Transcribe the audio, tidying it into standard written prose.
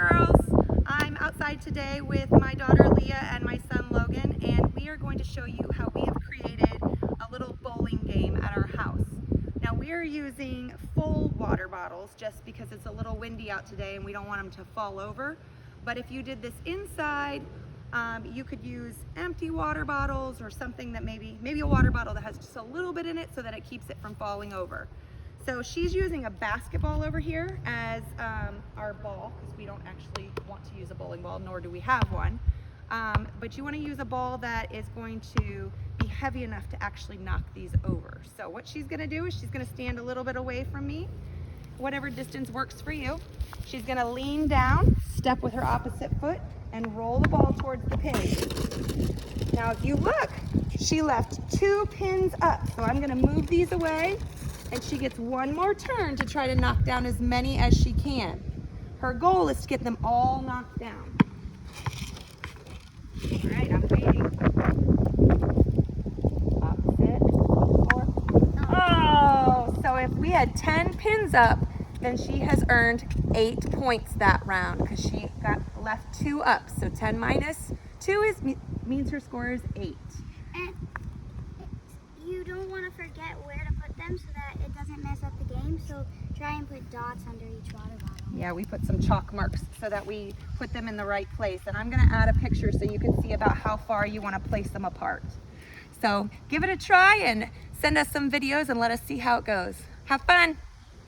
girls, I'm outside today with my daughter Leah and my son Logan, and we are going to show you how we have created a little bowling game at our house. Now we are using full water bottles just because it's a little windy out today and we don't want them to fall over. But if you did this inside, you could use empty water bottles or something that maybe a water bottle that has just a little bit in it so that it keeps it from falling over. So she's using a basketball over here as our ball, because we don't actually want to use a bowling ball, nor do we have one. But you want to use a ball that is going to be heavy enough to actually knock these over. So what she's going to do is she's going to stand a little bit away from me, whatever distance works for you. She's going to lean down, step with her opposite foot, and roll the ball towards the pin. Now if you look, she left 2 pins up. So I'm going to move these away, and she gets one more turn to try to knock down as many as she can. Her goal is to get them all knocked down. All right, I'm waiting. Opposite. 4. Oh, so if we had 10 pins up, then she has earned 8 points that round because she got left 2 up. So 10 minus 2 means her score is 8. And you don't want to forget where to put them so that it doesn't mess up the game. So try and put dots under each water bottle. Yeah, we put some chalk marks so that we put them in the right place. And I'm going to add a picture so you can see about how far you want to place them apart. So give it a try and send us some videos and let us see how it goes. Have fun!